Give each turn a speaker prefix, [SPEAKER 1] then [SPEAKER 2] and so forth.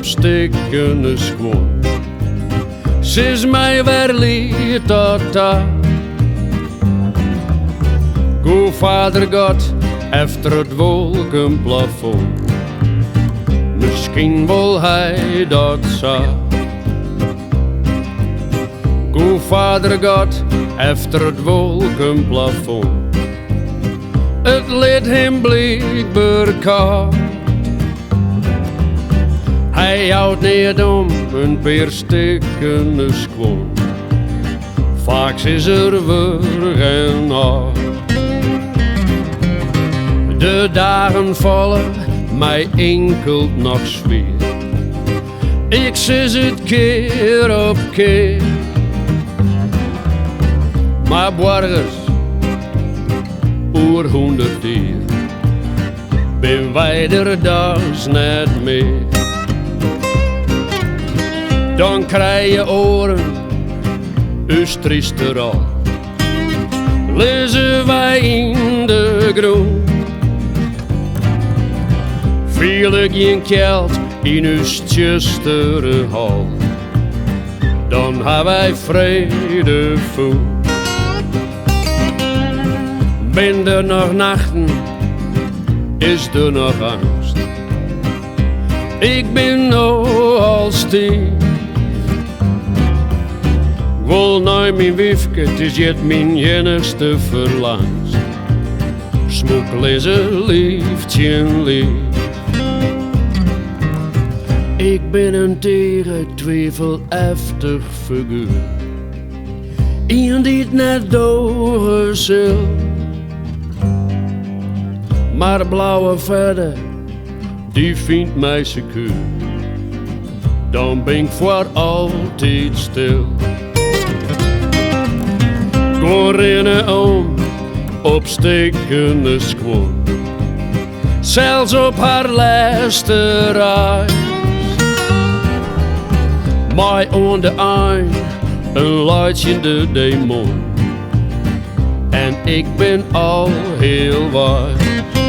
[SPEAKER 1] op stikken gewoon. Ze is mij weer lief tot dat. Goe vader God, efter het wolkenplafond. Misschien wil hij dat zo. Goe vader God, efter het wolkenplafond. Het liet hem blijkbaar koud. Hij houdt niet om een paar stikken gewoon. Vaak is er weer geen nacht. De dagen vallen mij enkel nog zwier. Ik zis het keer op keer. Maar borgers, oer 100 jaar, ben wij er dus net meer. Dan krijg je oren, us triester al. Lezen wij in de groen. Viel ik geen geld in us tjustere hal. Dan hebben wij vrede voel. Ben er nog nachten, is er nog angst. Ik ben nou al stil. Wil naar mijn wiefke, het is jet mijn enigste verlangs. Smoek lezen liefje lief. Ik ben een tegen twijfelachtig figuur. Iemand die het net doren zal. Maar de blauwe verder, die vindt mij secuur. Dan ben ik voor altijd stil. Go rennen om op stikkende squon. Zelfs op haar laatste reis. Mij aan de ein, een luidje demon. En ik ben al heel wijs.